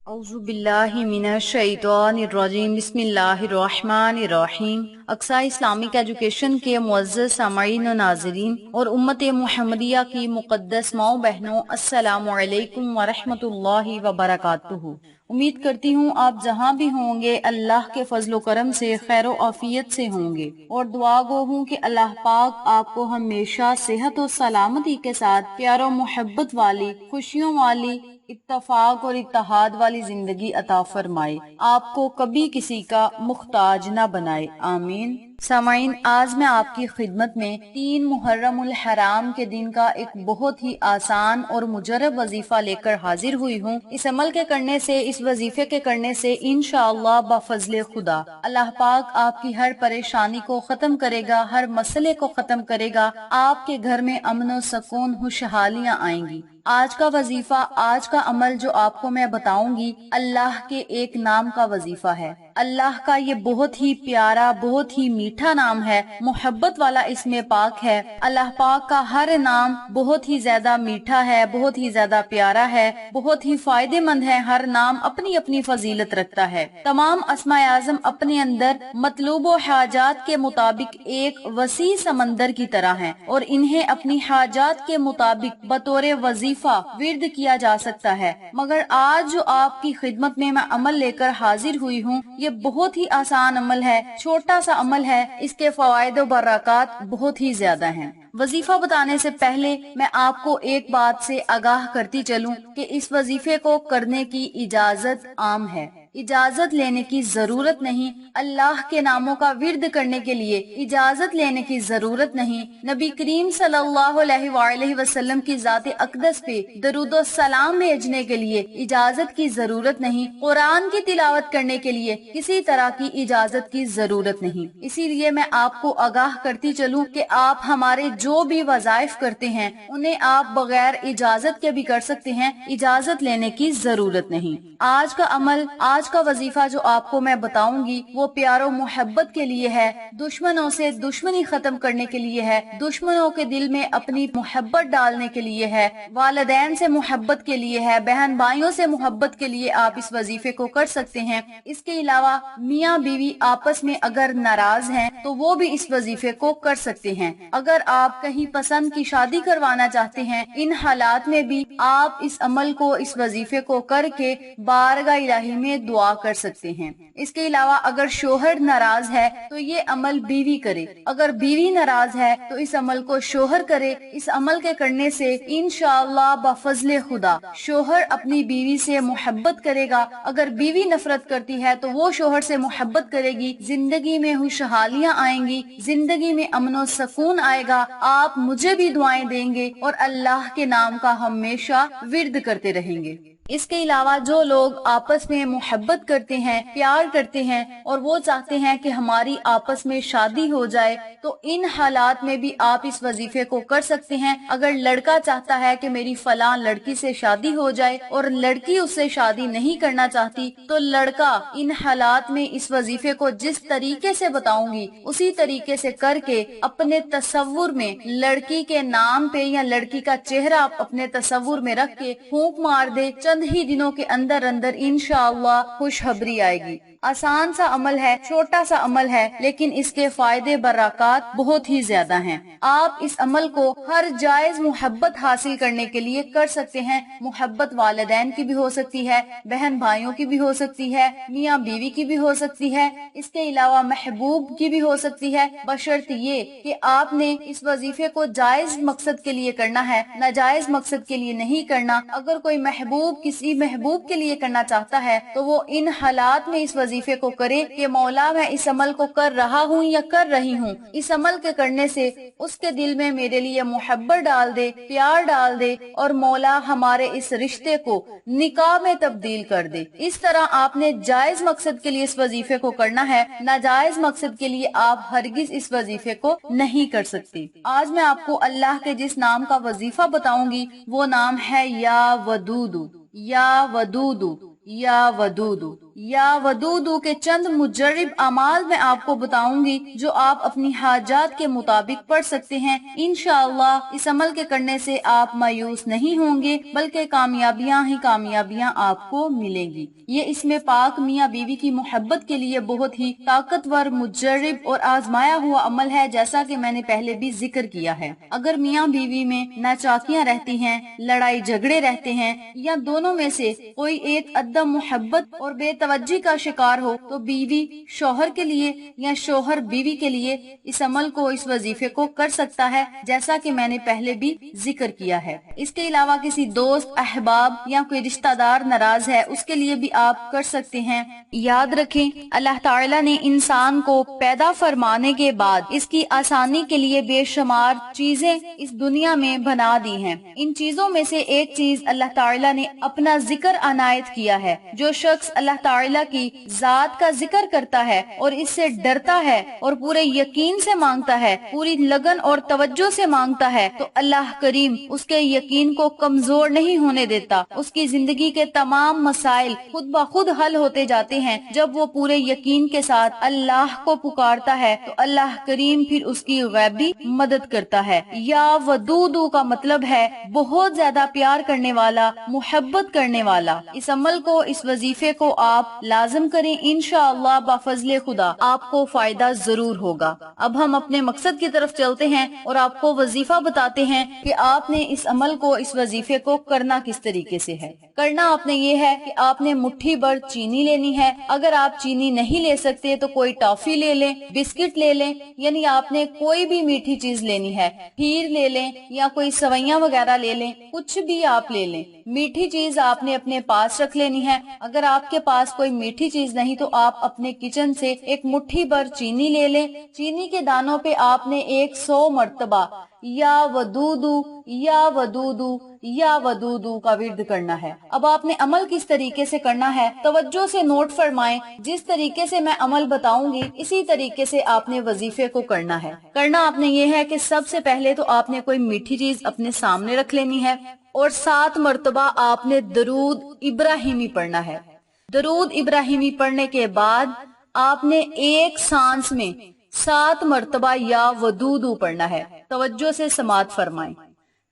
औज़ु बिल्लाहि मिनश शैतानिर रजीम बिस्मिल्लाहिर्रहमानिर्रहीम। Aqsa Islamic education के मुअज़्ज़ज़ सामईन व नाज़रीन और उम्मत मुहम्मदिया की मुक़द्दस माओ बहनों, अस्सलामु अलैकुम व रहमतुल्लाहि व बरकातुहू। उम्मीद करती हूँ आप जहाँ भी होंगे अल्लाह के फजलो करम से खैर व आफियत से होंगे, और दुआ गो हूँ कि अल्लाह पाक आपको हमेशा सेहत और सलामती के साथ प्यार और मोहब्बत वाली, खुशियों वाली, इत्तफाक और इत्तेहाद वाली जिंदगी अता फरमाए, आपको कभी किसी का मुख्ताज न बनाए, आमीन। सामाइन, आज मैं आपकी खिदमत में 3 मुहर्रमुल हराम के दिन का एक बहुत ही आसान और मुजर्रब वजीफा लेकर हाजिर हुई हूँ। इस अमल के करने से, इस वजीफे के करने से इंशाअल्लाह बफज़ले खुदा अल्लाह पाक आपकी हर परेशानी को खत्म करेगा, हर मसले को खत्म करेगा। आपके घर में अमन और सुकून, खुशहालियाँ आएंगी। आज का वजीफा, आज का अमल जो आपको मैं बताऊंगी, अल्लाह के एक नाम का वजीफा है। अल्लाह का ये बहुत ही प्यारा, बहुत ही मीठा नाम है, मोहब्बत वाला इसमें पाक है। अल्लाह पाक का हर नाम बहुत ही ज्यादा मीठा है, बहुत ही ज्यादा प्यारा है, बहुत ही फायदेमंद है। हर नाम अपनी अपनी फजीलत रखता है। तमाम अस्माए आज़म अपने अंदर मतलूब व हाजात के मुताबिक एक वसी समंदर की तरह हैं, और इन्हें अपनी हाजात के मुताबिक बतौर वजीफा विर्द किया जा सकता है। मगर आज जो आपकी खिदमत में मैं अमल लेकर हाजिर हुई हूँ, ये बहुत ही आसान अमल है, छोटा सा अमल है। इसके फवायद व बरक़ात बहुत ही ज्यादा हैं। वजीफा बताने से पहले मैं आपको एक बात से आगाह करती चलूं कि इस वजीफे को करने की इजाजत आम है, इजाजत लेने की जरूरत नहीं। अल्लाह के नामों का विर्द करने के लिए इजाजत लेने की जरूरत नहीं। नबी करीम सल्लल्लाहु अलैहि वसल्लम की जाते अक़दस पे दरूदो सलाम भेजने के लिए इजाजत की जरूरत नहीं। कुरान की तिलावत करने के लिए किसी तरह की इजाजत की जरूरत नहीं। इसीलिए मैं आपको आगाह करती चलूं कि आप हमारे जो भी वज़ाइफ करते हैं उन्हें आप बगैर इजाजत के भी कर सकते हैं, इजाजत लेने की जरूरत नहीं। आज का अमल, आज का वजीफा जो आपको मैं बताऊंगी, वो प्यारो मोहब्बत के लिए है, दुश्मनों से दुश्मनी खत्म करने के लिए है, दुश्मनों के दिल में अपनी मोहब्बत डालने के लिए है, वालिदैन से मोहब्बत के लिए है, बहन भाइयों से मोहब्बत के लिए आप इस वजीफे को कर सकते हैं। इसके अलावा मियाँ बीवी आपस में अगर नाराज हैं तो वो भी इस वजीफे को कर सकते हैं। अगर आप कहीं पसंद की शादी करवाना चाहते हैं, इन हालात में भी आप इस अमल को, इस वजीफे को करके बारगाह इलाही में दुआ कर सकते हैं। इसके अलावा अगर शोहर नाराज है तो ये अमल बीवी करे, अगर बीवी नाराज है तो इस अमल को शोहर करे। इस अमल के करने से इंशाअल्लाह बफज़ले खुदा शोहर अपनी बीवी से मोहब्बत करेगा। अगर बीवी नफरत करती है तो वो शोहर से मोहब्बत करेगी। जिंदगी में खुशहालियाँ आएंगी, जिंदगी में अमन और सुकून आएगा। आप मुझे भी दुआएं देंगे और अल्लाह के नाम का हमेशा विर्द करते रहेंगे। इसके अलावा जो लोग आपस में मोहब्बत करते हैं, प्यार करते हैं और वो चाहते हैं कि हमारी आपस में शादी हो जाए, तो इन हालात में भी आप इस वजीफे को कर सकते हैं। अगर लड़का चाहता है कि मेरी फलां लड़की से शादी हो जाए और लड़की उससे शादी नहीं करना चाहती, तो लड़का इन हालात में इस वजीफे को जिस तरीके से बताऊंगी उसी तरीके से करके अपने तसव्वुर में लड़की के नाम पे या लड़की का चेहरा अपने तसव्वुर में रख के फूंक मार दे। चंद ही दिनों के अंदर अंदर इंशाअल्लाह खुशखबरी आएगी। आसान सा अमल है, छोटा सा अमल है, लेकिन इसके फायदे बरक़ात बहुत ही ज्यादा हैं। आप इस अमल को हर जायज मोहब्बत हासिल करने के लिए कर सकते हैं। मोहब्बत वालिदैन की भी हो सकती है, बहन भाइयों की भी हो सकती है, मियाँ बीवी की भी हो सकती है, इसके अलावा महबूब की भी हो सकती है, बशर्त ये कि आपने इस वजीफे को जायज मकसद के लिए करना है, नाजायज मकसद के लिए नहीं करना। अगर कोई महबूब किसी महबूब के लिए करना चाहता है तो वो इन हालात में इस वजीफे को करे कि मौला मैं इस अमल को कर रहा हूँ या कर रही हूँ, इस अमल के करने से उसके दिल में मेरे लिए मोहब्बत डाल दे, प्यार डाल दे, और मौला हमारे इस रिश्ते को निकाह में तब्दील कर दे। इस तरह आपने जायज मकसद के लिए इस वजीफे को करना है, नाजायज मकसद के लिए आप हरगिज इस वजीफे को नहीं कर सकते। आज मैं आपको अल्लाह के जिस नाम का वजीफा बताऊंगी वो नाम है या वदूदू, या वदूदू, या वदूदू। या वदूदू के चंद मुजर्रिब अमाल मैं आपको बताऊंगी जो आप अपनी हाजात के मुताबिक पढ़ सकते हैं। इंशाअल्लाह इस अमल के करने से आप मायूस नहीं होंगे बल्कि कामयाबियां ही कामयाबियां आपको मिलेंगी। ये इसमें पाक मियाँ बीवी की मोहब्बत के लिए बहुत ही ताकतवर, मुजर्रिब और आजमाया हुआ अमल है, जैसा कि मैंने पहले भी जिक्र किया है। अगर मियाँ बीवी में नाचाकियाँ रहती हैं, लड़ाई झगड़े रहते हैं या दोनों में से कोई एक अदम मोहब्बत और बेतवज्जी का शिकार हो तो बीवी शौहर के लिए या शौहर बीवी के लिए इस अमल को, इस वजीफे को कर सकता है, जैसा कि मैंने पहले भी जिक्र किया है। इसके अलावा किसी दोस्त, अहबाब या कोई रिश्तेदार नाराज है उसके लिए भी आप कर सकते हैं। याद रखें, अल्लाह ताला ने इंसान को पैदा फरमाने के बाद इसकी आसानी के लिए बेशुमार चीजें इस दुनिया में बना दी हैं। इन चीजों में से एक चीज अल्लाह ताला ने अपना जिक्र अनायत किया है। जो शख्स अल्लाह ताला की जात का जिक्र करता है और इससे डरता है और पूरे यकीन से मांगता है, पूरी लगन और तवज्जो से मांगता है, तो अल्लाह करीम उसके यकीन को कमजोर नहीं होने देता। उसकी जिंदगी के तमाम मसाइल खुद ब खुद हल होते जाते हैं। जब वो पूरे यकीन के साथ अल्लाह को पुकारता है तो अल्लाह करीम फिर उसकी गैबी मदद करता है। या वदूदू का मतलब है बहुत ज्यादा प्यार करने वाला, मोहब्बत करने वाला। इस अमल को, इस वजीफे को आप लाजिम करें, इंशाअल्लाह बाफजले खुदा आपको फायदा जरूर होगा। अब हम अपने मकसद की तरफ चलते हैं और आपको वजीफा बताते हैं कि आपने इस अमल को, इस वजीफे को करना किस तरीके से है। करना आपने ये है कि आपने मुट्ठी भर चीनी लेनी है। अगर आप चीनी नहीं ले सकते तो कोई टॉफी ले लें, बिस्किट ले लें, यानी आपने कोई भी मीठी चीज लेनी है, खीर ले लें या कोई सवैयां वगैरह ले लें, कुछ भी आप ले लें। मीठी चीज आपने अपने पास रख लेनी है। अगर आपके पास कोई मीठी चीज नहीं तो आप अपने किचन से एक मुट्ठी भर चीनी ले लें। चीनी के दानों पे आपने 100 मर्तबा या वदूदू या वदूदू या वदूदू का विर्द करना है। अब आपने अमल किस तरीके से करना है, तवज्जो से नोट फरमाएं। जिस तरीके से मैं अमल बताऊंगी इसी तरीके से आपने वजीफे को करना है। करना आपने ये है कि सबसे पहले तो आपने कोई मीठी चीज अपने सामने रख लेनी है और 7 मर्तबा आपने दरूद इब्राहिमी पढ़ना है। दरूद इब्राहिमी पढ़ने के बाद आपने एक सांस में 7 मर्तबा या वदूदू पढ़ना है। तवज्जो से समात फरमाएं।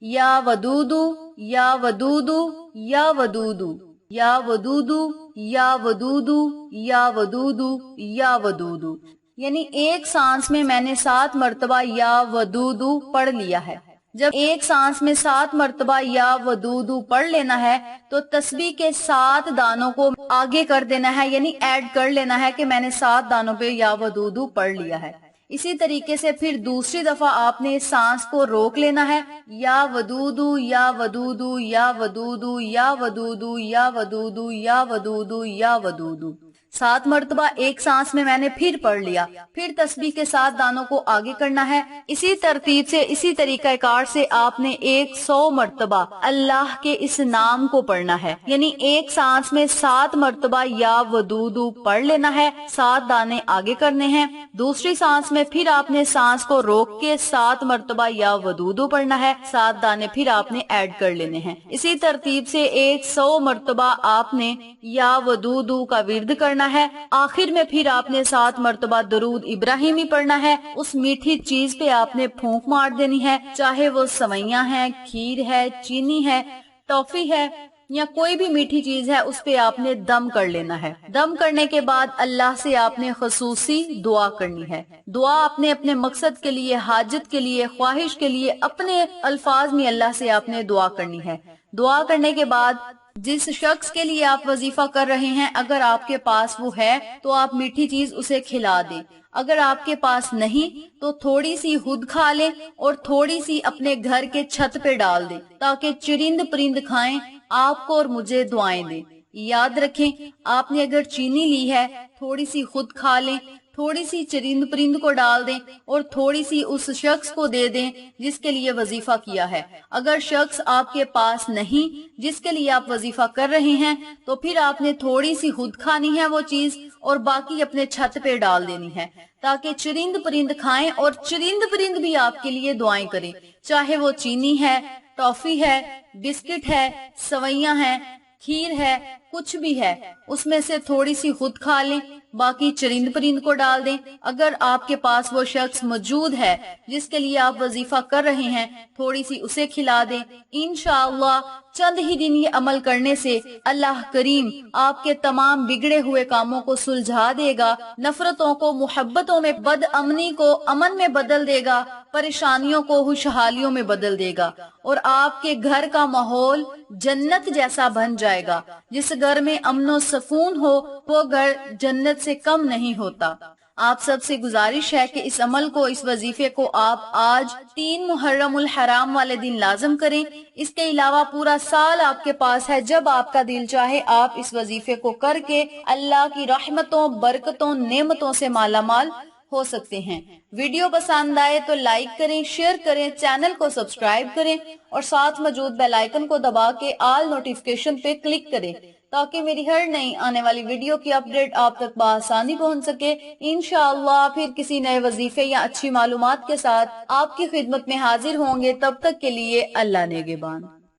या वदूदू या वदूदू या वदूदू या वदूदू या वदूदू या वदूदू या वदूदू, यानी एक सांस में मैंने 7 मर्तबा या वदूदू पढ़ लिया है। जब एक सांस में 7 मर्तबा या वदूदू पढ़ लेना है तो तस्बीह के 7 दानों को आगे कर देना है, यानी ऐड कर लेना है कि मैंने 7 दानों पे या वदूदू पढ़ लिया है। इसी तरीके से फिर दूसरी दफा आपने सांस को रोक लेना है। या वदूदू या वदूदू या वदूदू या वदूदू या वदूदू या वदूदू या वदूदू, 7 मर्तबा एक सांस में मैंने फिर पढ़ लिया। फिर तस्बीह के 7 दानों को आगे करना है। इसी तरतीब से, इसी तरीकाकार से आपने 100 मर्तबा अल्लाह के इस नाम को पढ़ना है, यानी एक सांस में 7 मर्तबा या वदूदू पढ़ लेना है, 7 दाने आगे करने हैं। दूसरी सांस में फिर आपने सांस को रोक के 7 मर्तबा या वदूदू पढ़ना है, 7 दाने फिर आपने ऐड कर लेने हैं। इसी तरतीब से 100 मर्तबा आपने या वदूदू का विर्द करना है। आखिर में फिर आपने 7 मर्तबा दरूद इब्राहिमी पढ़ना है। उस मीठी चीज पे आपने फूंक मार देनी है, चाहे वो सवैयां हैं, खीर है, चीनी है, टॉफी है या कोई भी मीठी चीज है, उस पे आपने दम कर लेना है। दम करने के बाद अल्लाह से आपने खसूसी दुआ करनी है। दुआ आपने अपने मकसद के लिए, हाजत के लिए, ख्वाहिश के लिए अपने अल्फाज में अल्लाह से आपने दुआ करनी है। दुआ करने के बाद जिस शख्स के लिए आप वजीफा कर रहे हैं, अगर आपके पास वो है तो आप मीठी चीज उसे खिला दें। अगर आपके पास नहीं तो थोड़ी सी खुद खा लें और थोड़ी सी अपने घर के छत पे डाल दें, ताकि चुरिंद परिंद खाएं, आपको और मुझे दुआएं दें। याद रखें, आपने अगर चीनी ली है थोड़ी सी खुद खा लें, थोड़ी सी चरिंद परिंद को डाल दें और थोड़ी सी उस शख्स को दे दें जिसके लिए वजीफा किया है। अगर शख्स आपके पास नहीं जिसके लिए आप वजीफा कर रहे हैं तो फिर आपने थोड़ी सी खुद खानी है वो चीज और बाकी अपने छत पे डाल देनी है, ताकि चरिंद परिंद खाएं और चरिंद परिंद भी आपके लिए दुआएं करें। चाहे वो चीनी है, टॉफी है, बिस्किट है, सवैयां हैं, खीर है, کچھ بھی ہے اس میں سے تھوڑی سی خود کھا لیں، باقی چرند پرند کو ڈال دیں۔ اگر آپ کے پاس وہ شخص موجود ہے جس کے لیے آپ وظیفہ کر رہے ہیں، تھوڑی سی اسے کھلا دیں۔ انشاءاللہ چند ہی دن یہ عمل کرنے سے اللہ کریم آپ کے تمام بگڑے ہوئے کاموں کو سلجھا دے گا، نفرتوں کو محبتوں میں، بد امنی کو امن میں بدل دے گا، پریشانیوں کو خوشحالیوں میں بدل دے گا، اور آپ کے گھر کا ماحول جنت جیسا بن جائے گا۔ جس گھر میں امن و سکون ہو وہ گھر جنت سے کم نہیں ہوتا۔ آپ سب سے گزارش ہے کہ اس عمل کو، اس وظیفے کو آپ آج 3 محرم الحرام والے دن لازم کریں۔ اس کے علاوہ پورا سال آپ کے پاس ہے، جب آپ کا دل چاہے آپ اس وظیفے کو کر کے اللہ کی رحمتوں، برکتوں، نعمتوں سے مالا مال ہو سکتے ہیں۔ ویڈیو پسند آئے تو لائک کریں، شیئر کریں، چینل کو سبسکرائب کریں اور ساتھ موجود بیل آئیکن کو دبا کے آل نوٹیفیکیشن پہ کلک کریں تاکہ میری ہر نئی آنے والی ویڈیو کی اپڈیٹ آپ تک بآسانی پہنچ سکے۔ انشاءاللہ پھر کسی نئے وظیفے یا اچھی معلومات کے ساتھ آپ کی خدمت میں حاضر ہوں گے۔ تب تک کے لیے اللہ نگہبان۔